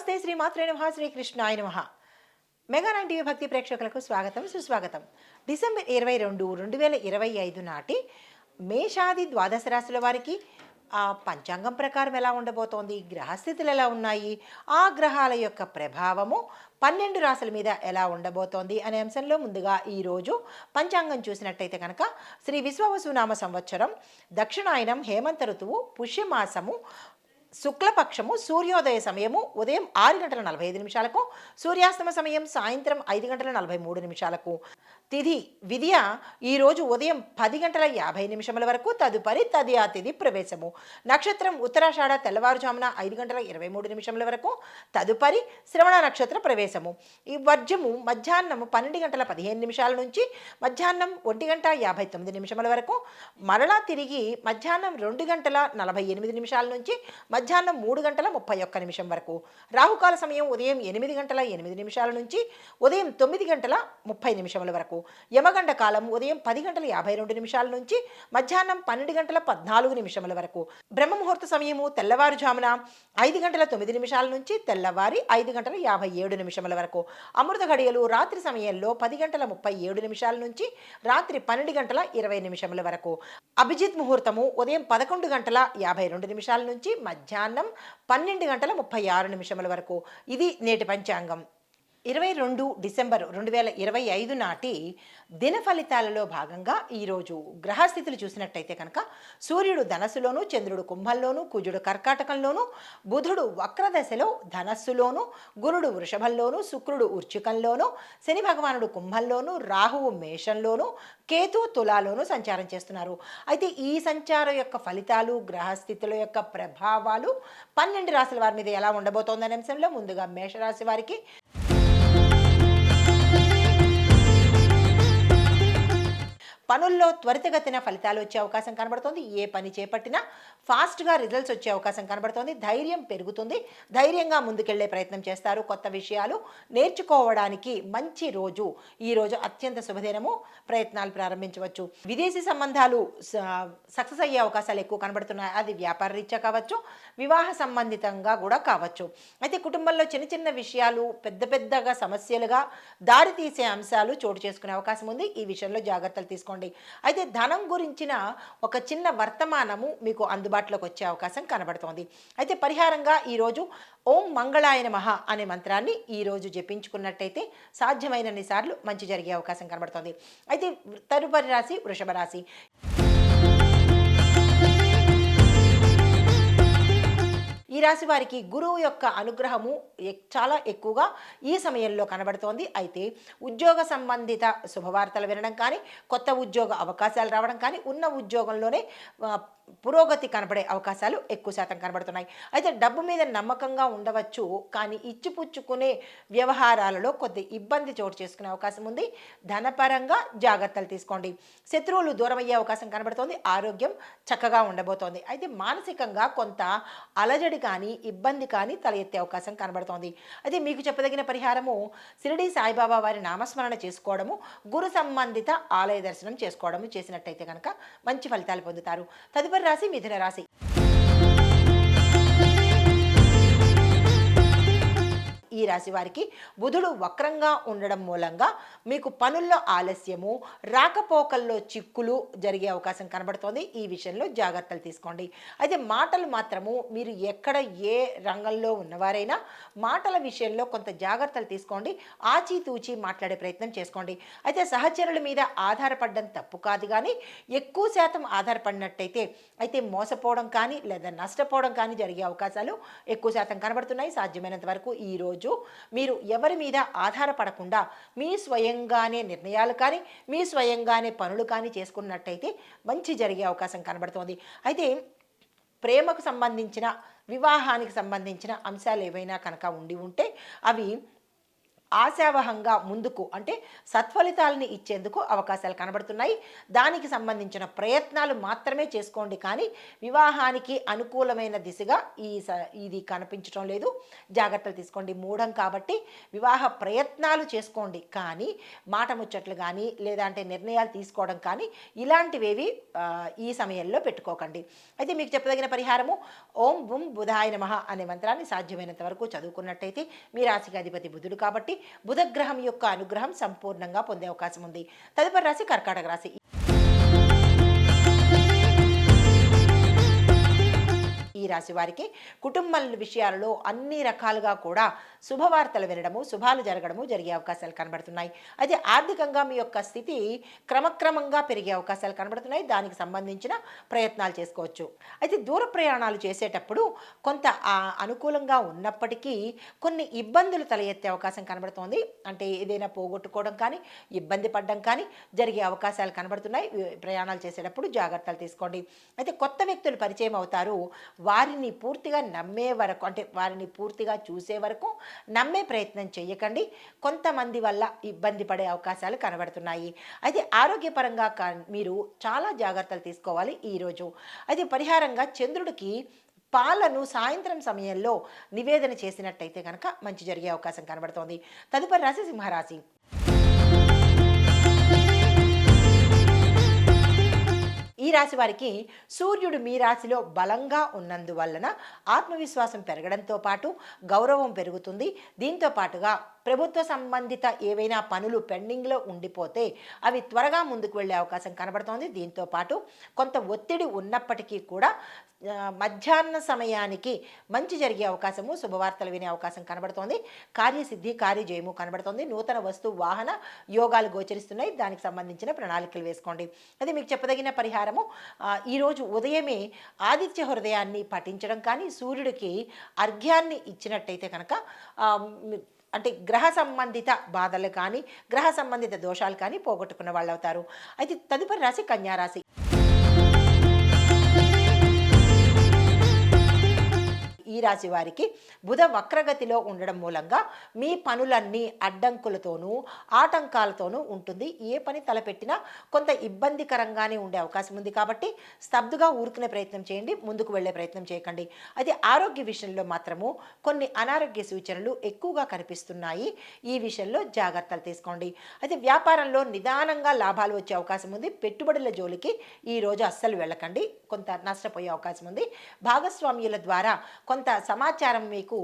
నమస్తే శ్రీమాత్రే నమః శ్రీకృష్ణాయ నమః. మెగా 9 టీవీ భక్తి ప్రేక్షకులకు స్వాగతం సుస్వాగతం. డిసెంబర్ 22, 2025 నాటి మేషాది ద్వాదశ రాశుల వారికి పంచాంగం ప్రకారం ఎలా ఉండబోతోంది, గ్రహస్థితులు ఎలా ఉన్నాయి, ఆ గ్రహాల యొక్క ప్రభావము 12 రాశుల మీద ఎలా ఉండబోతోంది అనే అంశంలో ముందుగా ఈరోజు పంచాంగం చూసినట్టయితే కనుక శ్రీ విశ్వావసునామ సంవత్సరం దక్షిణాయనం హేమంత ఋతువు పుష్యమాసము శుక్లపక్షము సూర్యోదయ సమయము ఉదయం 6:45 సూర్యాస్తమ సమయం సాయంత్రం 5:43 తిథి విద్య ఈరోజు ఉదయం 10:50 వరకు, తదుపరి తదియా తిథి ప్రవేశము. నక్షత్రం ఉత్తరాషాఢ తెల్లవారుజామున 5:23 వరకు, తదుపరి శ్రవణ నక్షత్ర ప్రవేశము. ఈ వర్జము మధ్యాహ్నం 12:15 నుంచి మధ్యాహ్నం 1:59 వరకు, మరలా తిరిగి మధ్యాహ్నం 2:48 నుంచి మధ్యాహ్నం 3:31 వరకు. రాహుకాల సమయం ఉదయం 8:08 నుంచి ఉదయం 9:30 వరకు. యమగండ కాలం ఉదయం 10:52 నుంచి మధ్యాహ్నం 12:14 వరకు. బ్రహ్మముహూర్త సమయము తెల్లవారుజామున 5:09 నుంచి తెల్లవారి 5:57 వరకు. అమృత ఘడియలు రాత్రి సమయంలో 10:37 నుంచి రాత్రి 12:20 వరకు. అభిజిత్ ముహూర్తము ఉదయం 11:52 నుంచి మధ్యాహ్నం 12:36 వరకు. ఇది నేటి పంచాంగం. 22 డిసెంబర్ 2025 నాటి దిన ఫలితాలలో భాగంగా ఈరోజు గ్రహస్థితులు చూసినట్టయితే కనుక సూర్యుడు ధనస్సులోను, చంద్రుడు కుంభంలోను, కుజుడు కర్కాటకంలోను, బుధుడు వక్రదశలో ధనస్సులోను, గురుడు వృషభంలోను, శుక్రుడు వృశ్చికంలోను, శని భగవానుడు కుంభంలోను, రాహువు మేషంలోను, కేతు తులాలోను సంచారం చేస్తున్నారు. అయితే ఈ సంచారం యొక్క ఫలితాలు, గ్రహస్థితుల యొక్క ప్రభావాలు 12 రాశుల వారి మీద ఎలా ఉండబోతోందనే అంశంలో ముందుగా మేషరాశి వారికి పనుల్లో త్వరితగతిన ఫలితాలు వచ్చే అవకాశం కనబడుతుంది. ఏ పని చేపట్టినా ఫాస్ట్గా రిజల్ట్స్ వచ్చే అవకాశం కనబడుతుంది. ధైర్యం పెరుగుతుంది. ధైర్యంగా ముందుకెళ్లే ప్రయత్నం చేస్తారు. కొత్త విషయాలు నేర్చుకోవడానికి మంచి రోజు ఈరోజు, అత్యంత శుభదినము. ప్రయత్నాలు ప్రారంభించవచ్చు. విదేశీ సంబంధాలు సక్సెస్ అయ్యే అవకాశాలు ఎక్కువ కనబడుతున్నాయి. అది వ్యాపార రీత్యా కావచ్చు, వివాహ సంబంధితంగా కూడా కావచ్చు. అయితే కుటుంబంలో చిన్న చిన్న విషయాలు పెద్దగా సమస్యలుగా దారితీసే అంశాలు చోటు చేసుకునే అవకాశం ఉంది. ఈ విషయంలో జాగ్రత్తలు తీసుకోండి. అయితే ధనం గురించిన ఒక చిన్న వర్తమానము మీకు అందుబాటులోకి వచ్చే అవకాశం కనబడుతోంది. అయితే పరిహారంగా ఈరోజు ఓం మంగళాయ నమః అనే మంత్రాన్ని ఈరోజు జపించుకున్నట్టయితే సాధ్యమైనన్ని సార్లు మంచి జరిగే అవకాశం కనబడుతోంది. అయితే తదుపరి రాశి వృషభ రాశి. ఈ రాశి వారికి గురువు యొక్క అనుగ్రహము చాలా ఎక్కువగా ఈ సమయంలో కనబడుతోంది. అయితే ఉద్యోగ సంబంధిత శుభవార్తలు వినడం కానీ, కొత్త ఉద్యోగ అవకాశాలు రావడం కానీ, ఉన్న ఉద్యోగంలోనే పురోగతి కనబడే అవకాశాలు ఎక్కువ శాతం కనబడుతున్నాయి. అయితే డబ్బు మీద నమ్మకంగా ఉండవచ్చు, కానీ ఇచ్చిపుచ్చుకునే వ్యవహారాలలో కొద్ది ఇబ్బంది చోటు చేసుకునే అవకాశం ఉంది. ధనపరంగా జాగ్రత్తలు తీసుకోండి. శత్రువులు దూరం అయ్యే అవకాశం కనబడుతోంది. ఆరోగ్యం చక్కగా ఉండబోతోంది. అయితే మానసికంగా కొంత అలజడి కానీ, ఇబ్బంది కానీ తల ఎత్తే అవకాశం కనబడుతోంది. అయితే మీకు చెప్పదగిన పరిహారము షిరిడి సాయిబాబా వారి నామస్మరణ చేసుకోవడము, గురు సంబంధిత ఆలయ దర్శనం చేసుకోవడము చేసినట్టయితే కనుక మంచి ఫలితాలు పొందుతారు. తదుపరి రాశి మిథున రాశి. ఈ రాశి వారికి బుధుడు వక్రంగా ఉండడం మూలంగా మీకు పనుల్లో ఆలస్యము, రాకపోకల్లో చిక్కులు జరిగే అవకాశం కనబడుతోంది. ఈ విషయంలో జాగ్రత్తలు తీసుకోండి. అయితే మాటలు మాత్రము మీరు ఎక్కడ ఏ రంగంలో ఉన్నవారైనా మాటల విషయంలో కొంత జాగ్రత్తలు తీసుకోండి. ఆచితూచి మాట్లాడే ప్రయత్నం చేసుకోండి. అయితే సహచరుల మీద ఆధారపడడం తప్పు కాదు, కానీ ఎక్కువ శాతం ఆధారపడినట్టయితే అయితే మోసపోవడం కానీ లేదా నష్టపోవడం కానీ జరిగే అవకాశాలు ఎక్కువ శాతం కనబడుతున్నాయి. సాధ్యమైనంత వరకు ఈరోజు మీరు ఎవరి మీద ఆధారపడకుండా మీ స్వయంగానే నిర్ణయాలు కానీ, మీ స్వయంగానే పనులు కానీ చేసుకున్నట్టయితే మంచి జరిగే అవకాశం కనబడుతోంది. అయితే ప్రేమకు సంబంధించిన, వివాహానికి సంబంధించిన అంశాలు ఏవైనా కనుక ఉండి ఉంటే అవి ఆశావహంగా ముందుకు అంటే సత్ఫలితాలని ఇచ్చేందుకు అవకాశాలు కనబడుతున్నాయి. దానికి సంబంధించిన ప్రయత్నాలు మాత్రమే చేసుకోండి, కానీ వివాహానికి అనుకూలమైన దిశగా ఇది కనిపించడం లేదు. జాగ్రత్తలు తీసుకోండి. మూఢం కాబట్టి వివాహ ప్రయత్నాలు చేసుకోండి, కానీ మాట ముచ్చట్లు కానీ లేదంటే నిర్ణయాలు తీసుకోవడం కానీ ఇలాంటివేవి ఈ సమయంలో పెట్టుకోకండి. అయితే మీకు చెప్పదగిన పరిహారము ఓం బుం బుధాయ నమః అనే మంత్రాన్ని సాధ్యమైనంత వరకు చదువుకున్నట్టయితే మీ రాశికి అధిపతి బుధుడు కాబట్టి బుధగ్రహం యొక్క అనుగ్రహం సంపూర్ణంగా పొందే అవకాశం ఉంది. తదుపరి రాశి కర్కాటక రాశి. ఈ రాశి వారికి కుటుంబ విషయాలలో అన్ని రకాలుగా కూడా శుభవార్తలు వినడము, శుభాలు జరగడము జరిగే అవకాశాలు కనబడుతున్నాయి. అయితే ఆర్థికంగా మీ యొక్క స్థితి క్రమక్రమంగా పెరిగే అవకాశాలు కనబడుతున్నాయి. దానికి సంబంధించిన ప్రయత్నాలు చేసుకోవచ్చు. అయితే దూర ప్రయాణాలు చేసేటప్పుడు కొంత అనుకూలంగా ఉన్నప్పటికీ కొన్ని ఇబ్బందులు తల ఎత్తే అవకాశం కనబడుతోంది. అంటే ఏదైనా పోగొట్టుకోవడం కానీ ఇబ్బంది పడడం కానీ జరిగే అవకాశాలు కనబడుతున్నాయి. ప్రయాణాలు చేసేటప్పుడు జాగ్రత్తలు తీసుకోండి. అయితే కొత్త వ్యక్తులు పరిచయం అవుతారు. వారిని పూర్తిగా నమ్మే వరకు, అంటే వారిని పూర్తిగా చూసే వరకు నమ్మే ప్రయత్నం చేయకండి. కొంతమంది వల్ల ఇబ్బంది పడే అవకాశాలు కనబడుతున్నాయి. అయితే ఆరోగ్యపరంగా మీరు చాలా జాగ్రత్తలు తీసుకోవాలి ఈరోజు. అయితే పరిహారంగా చంద్రుడికి పాలను సాయంత్రం సమయంలో నివేదన చేసినట్టయితే కనుక మంచి జరిగే అవకాశం కనబడుతోంది. తదుపరి రాశి సింహరాశి. ఈ రాశి వారికి సూర్యుడు మీ రాశిలో బలంగా ఉన్నందువలన ఆత్మవిశ్వాసం పెరగడంతో పాటు గౌరవం పెరుగుతుంది. దీంతో పాటుగా ప్రభుత్వ సంబంధిత ఏవైనా పనులు పెండింగ్లో ఉండిపోతే అవి త్వరగా ముందుకు వెళ్ళే అవకాశం కనబడుతోంది. దీంతో పాటు కొంత ఒత్తిడి ఉన్నప్పటికీ కూడా మధ్యాహ్న సమయానికి మంచి జరిగే అవకాశము, శుభవార్తలు వినే అవకాశం కనబడుతోంది. కార్యసిద్ధి, కార్యజయము కనబడుతోంది. నూతన వస్తు వాహన యోగాలు గోచరిస్తున్నాయి. దానికి సంబంధించిన ప్రణాళికలు వేసుకోండి. అది మీకు చెప్పదగిన పరిహారము ఈరోజు ఉదయమే ఆదిత్య హృదయాన్ని పఠించడం కానీ సూర్యుడికి అర్ఘ్యాన్ని ఇచ్చినట్టయితే కనుక అంటే గ్రహ సంబంధిత బాధలు కానీ గ్రహ సంబంధిత దోషాలు కానీ పోగొట్టుకున్న వాళ్ళు అవుతారు. అయితే తదుపరి రాశి కన్యారాశి. ఈ రాశి వారికి బుధ వక్రగతిలో ఉండడం మూలంగా మీ పనులన్నీ అడ్డంకులతోనూ ఆటంకాలతోనూ ఉంటుంది. ఏ పని తలపెట్టినా కొంత ఇబ్బందికరంగానే ఉండే అవకాశం ఉంది కాబట్టి స్తబ్దుగా ఊరుకునే ప్రయత్నం చేయండి, ముందుకు వెళ్ళే ప్రయత్నం చేయకండి. అయితే ఆరోగ్య విషయంలో మాత్రము కొన్ని అనారోగ్య సూచనలు ఎక్కువగా కనిపిస్తున్నాయి. ఈ విషయంలో జాగ్రత్తలు తీసుకోండి. అయితే వ్యాపారంలో నిదానంగా లాభాలు వచ్చే అవకాశం ఉంది. పెట్టుబడుల జోలికి ఈరోజు అస్సలు వెళ్ళకండి, కొంత నష్టపోయే అవకాశం ఉంది. భాగస్వామ్యుల ద్వారా కొంత సమాచారం మీకు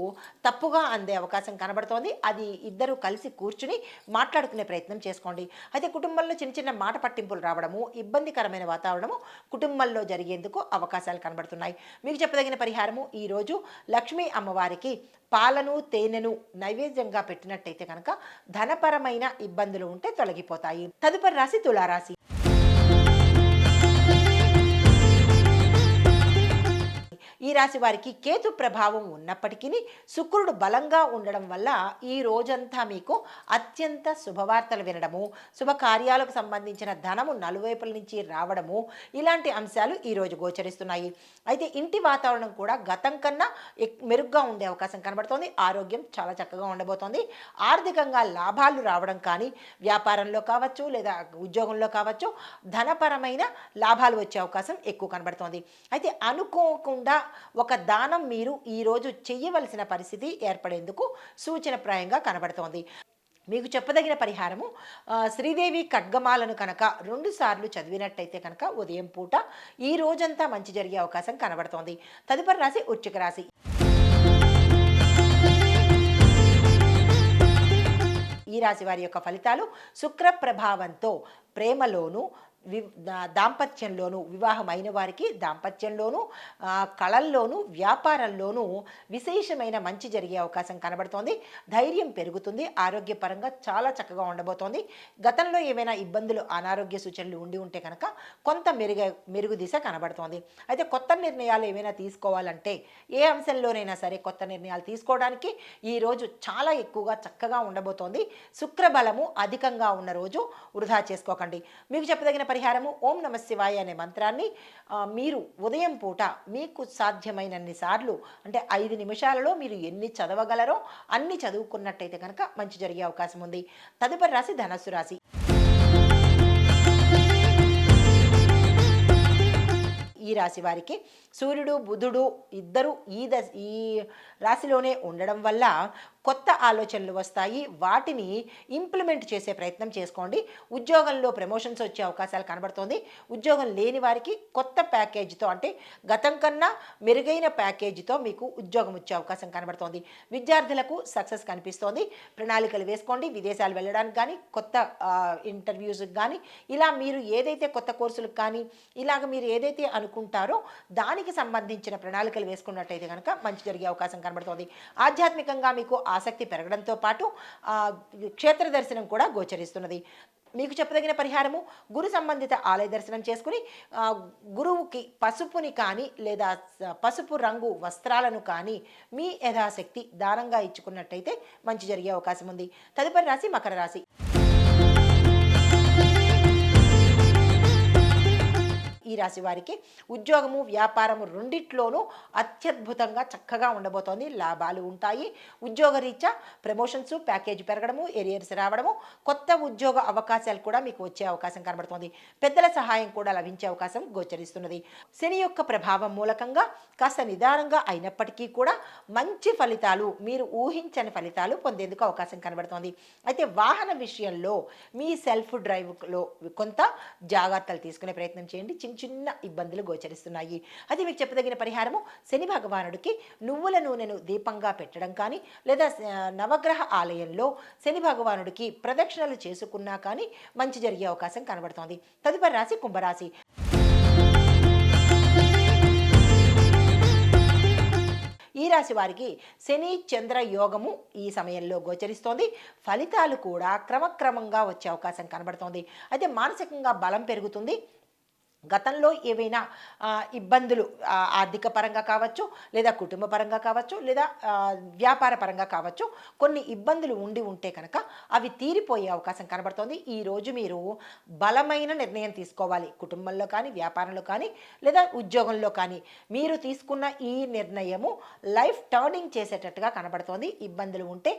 తప్పుగా అందే అవకాశం కనబడుతోంది. అది ఇద్దరు కలిసి కూర్చుని మాట్లాడుకునే ప్రయత్నం చేసుకోండి. అయితే కుటుంబంలో చిన్న చిన్న మాట పట్టింపులు రావడము, ఇబ్బందికరమైన వాతావరణము కుటుంబంలో జరిగేందుకు అవకాశాలు కనబడుతున్నాయి. మీకు చెప్పదగిన పరిహారము ఈరోజు లక్ష్మీ అమ్మవారికి పాలను తేనెను నైవేద్యంగా పెట్టినట్టయితే కనుక ధనపరమైన ఇబ్బందులు ఉంటే తొలగిపోతాయి. తదుపరి రాశి తులారాశి. ఈ రాశి వారికి కేతు ప్రభావం ఉన్నప్పటికీ శుక్రుడు బలంగా ఉండడం వల్ల ఈ రోజంతా మీకు అత్యంత శుభవార్తలు వినడము, శుభకార్యాలకు సంబంధించిన ధనము నలువైపుల నుంచి రావడము, ఇలాంటి అంశాలు ఈరోజు గోచరిస్తున్నాయి. అయితే ఇంటి వాతావరణం కూడా గతం కన్నా మెరుగ్గా ఉండే అవకాశం కనబడుతోంది. ఆరోగ్యం చాలా చక్కగా ఉండబోతోంది. ఆర్థికంగా లాభాలు రావడం కానీ వ్యాపారంలో కావచ్చు లేదా ఉద్యోగంలో కావచ్చు ధనపరమైన లాభాలు వచ్చే అవకాశం ఎక్కువ కనబడుతోంది. అయితే అనుకోకుండా ఒక దానం మీరు ఈరోజు చెయ్యవలసిన పరిస్థితి ఏర్పడేందుకు సూచనప్రాయంగా కనబడుతోంది. మీకు చెప్పదగిన పరిహారము శ్రీదేవి ఖడ్గమాలను కనుక 2 సార్లు చదివినట్టయితే కనుక ఉదయం పూట ఈ రోజంతా మంచి జరిగే అవకాశం కనబడుతోంది. తదుపరి రాశి వృశ్చిక రాశి. ఈ రాశి వారి యొక్క ఫలితాలు శుక్ర ప్రభావంతో ప్రేమలోను దాంపత్యంలోనూ, వివాహం అయిన వారికి దాంపత్యంలోనూ, కళల్లోనూ, వ్యాపారంలోనూ విశేషమైన మంచి జరిగే అవకాశం కనబడుతోంది. ధైర్యం పెరుగుతుంది. ఆరోగ్యపరంగా చాలా చక్కగా ఉండబోతోంది. గతంలో ఏమైనా ఇబ్బందులు, అనారోగ్య సూచనలు ఉండి ఉంటే కనుక కొంత మెరుగు దిశ కనబడుతోంది. అయితే కొత్త నిర్ణయాలు ఏమైనా తీసుకోవాలంటే ఏ అంశంలోనైనా సరే కొత్త నిర్ణయాలు తీసుకోవడానికి ఈరోజు చాలా ఎక్కువగా చక్కగా ఉండబోతోంది. శుక్రబలము అధికంగా ఉన్న రోజు వృధా చేసుకోకండి. మీకు చెప్పదగిన పరిహారము ఓం నమ శివాయ అనే మంత్రాన్ని మీరు ఉదయం పూట మీకు సాధ్యమైనన్ని సార్లు అంటే 5 నిమిషాలలో మీరు ఎన్ని చదవగలరో అన్ని చదువుకున్నట్టయితే కనుక మంచి జరిగే అవకాశం ఉంది. తదుపరి రాశి ధనస్సు రాశి. ఈ రాశి వారికి సూర్యుడు బుధుడు ఇద్దరు ఈ రాశిలోనే ఉండడం వల్ల కొత్త ఆలోచనలు వస్తాయి. వాటిని ఇంప్లిమెంట్ చేసే ప్రయత్నం చేసుకోండి. ఉద్యోగంలో ప్రమోషన్స్ వచ్చే అవకాశాలు కనబడుతోంది. ఉద్యోగం లేని వారికి కొత్త ప్యాకేజీతో అంటే గతం కన్నా మెరుగైన ప్యాకేజీతో మీకు ఉద్యోగం వచ్చే అవకాశం కనబడుతోంది. విద్యార్థులకు సక్సెస్ కనిపిస్తోంది. ప్రణాళికలు వేసుకోండి. విదేశాలు వెళ్ళడానికి కానీ కొత్త ఇంటర్వ్యూస్కి కానీ ఇలా మీరు ఏదైతే కొత్త కోర్సులకు కానీ ఇలాగ మీరు ఏదైతే అనుకుంటారో దానికి సంబంధించిన ప్రణాళికలు వేసుకున్నట్టయితే కనుక మంచి జరిగే అవకాశం కనబడుతోంది. ఆధ్యాత్మికంగా మీకు ఆసక్తి పెరగడంతో పాటు క్షేత్ర దర్శనం కూడా గోచరిస్తున్నది. మీకు చెప్పదగిన పరిహారము గురు సంబంధిత ఆలయ దర్శనం చేసుకుని గురువుకి పసుపుని కానీ లేదా పసుపు రంగు వస్త్రాలను కానీ మీ యథాశక్తి దానంగా ఇచ్చుకున్నట్టయితే మంచి జరిగే అవకాశం ఉంది. తదుపరి రాశి మకర రాశి. ఈ రాశి వారికి ఉద్యోగము వ్యాపారము రెండిట్లోనూ అత్యద్భుతంగా చక్కగా ఉండబోతోంది. లాభాలు ఉంటాయి. ఉద్యోగరీత్యా ప్రమోషన్స్ ప్యాకేజ్ పెరగడము ఏరియర్స్ రావడము కొత్త ఉద్యోగ అవకాశాలు కూడా మీకు వచ్చే అవకాశం కనబడుతోంది. పెద్దల సహాయం కూడా లభించే అవకాశం గోచరిస్తున్నది. శని యొక్క ప్రభావం మూలకంగా కాస్త నిదానంగా అయినప్పటికీ కూడా మంచి ఫలితాలు మీరు ఊహించని ఫలితాలు పొందేందుకు అవకాశం కనబడుతోంది. అయితే వాహన విషయంలో మీ సెల్ఫ్ డ్రైవ్లో కొంత జాగ్రత్తలు తీసుకునే ప్రయత్నం చేయండి. చిన్న ఇబ్బందులు గోచరిస్తున్నాయి. అది మీకు చెప్పదగిన పరిహారము శని భగవానుడికి నువ్వుల నూనెను దీపంగా పెట్టడం కానీ లేదా నవగ్రహ ఆలయంలో శని భగవానుడికి ప్రదక్షిణలు చేసుకున్నా కానీ మంచి జరిగే అవకాశం కనబడుతోంది. తదుపరి రాశి కుంభరాశి. ఈ రాశి వారికి శని చంద్ర యోగము ఈ సమయంలో గోచరిస్తోంది. ఫలితాలు కూడా క్రమక్రమంగా వచ్చే అవకాశం కనబడుతోంది. అయితే మానసికంగా బలం పెరుగుతుంది. గతంలో ఏవైనా ఇబ్బందులు ఆర్థిక పరంగా కావచ్చు లేదా కుటుంబ పరంగా కావచ్చు లేదా వ్యాపార పరంగా కావచ్చు కొన్ని ఇబ్బందులు ఉంటే కనుక అవి తీరిపోయే అవకాశం కనబడుతోంది. ఈరోజు మీరు బలమైన నిర్ణయం తీసుకోవాలి. కుటుంబంలో కానీ వ్యాపారంలో కానీ లేదా ఉద్యోగంలో కానీ మీరు తీసుకున్న ఈ నిర్ణయము లైఫ్ టర్నింగ్ చేసేటట్టుగా కనబడుతోంది. ఇబ్బందులు ఉంటే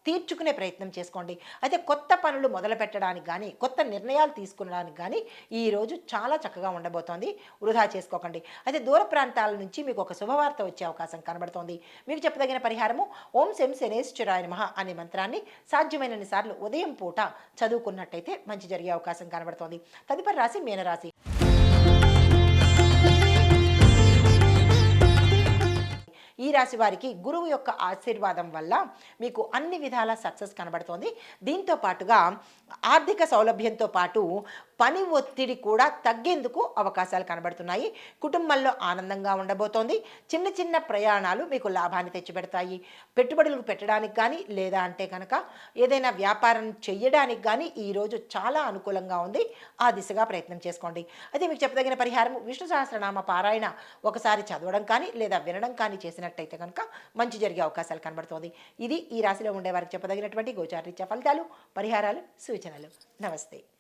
తీర్చుకునే ప్రయత్నం చేసుకోండి. అయితే కొత్త పనులు మొదలు పెట్టడానికి కానీ కొత్త నిర్ణయాలు తీసుకునడానికి కానీ ఈరోజు చాలా చక్కగా ఉండబోతోంది. వృధా చేసుకోకండి. అయితే దూర ప్రాంతాల నుంచి మీకు ఒక శుభవార్త వచ్చే అవకాశం కనబడుతోంది. మీకు చెప్పదగిన పరిహారము ఓం శం శనేశ్వరాయ నమః అనే మంత్రాన్ని సాధ్యమైనన్ని సార్లు ఉదయం పూట చదువుకున్నట్టయితే మంచి జరిగే అవకాశం కనబడుతోంది. తదుపరి రాశి మీనరాశి. ఈ రాశి వారికి గురువు యొక్క ఆశీర్వాదం వల్ల మీకు అన్ని విధాల సక్సెస్ కనబడుతోంది. దీంతో పాటుగా ఆర్థిక సౌలభ్యంతో పాటు పని ఒత్తిడి కూడా తగ్గేందుకు అవకాశాలు కనబడుతున్నాయి. కుటుంబంలో ఆనందంగా ఉండబోతోంది. చిన్న చిన్న ప్రయాణాలు మీకు లాభాన్ని తెచ్చిపెడతాయి. పెట్టుబడులకు పెట్టడానికి కానీ లేదా అంటే కనుక ఏదైనా వ్యాపారం చేయడానికి కానీ ఈరోజు చాలా అనుకూలంగా ఉంది. ఆ దిశగా ప్రయత్నం చేసుకోండి. అయితే మీకు చెప్పదగిన పరిహారం విష్ణు సహస్రనామ పారాయణ ఒకసారి చదవడం కానీ లేదా వినడం కానీ చేసినట్టయితే కనుక మంచి జరిగే అవకాశాలు కనబడుతోంది. ఇది ఈ రాశిలో ఉండే వారికి చెప్పదగినటువంటి గోచారరీత్యా ఫలితాలు, పరిహారాలు, సూచనలు. నమస్తే.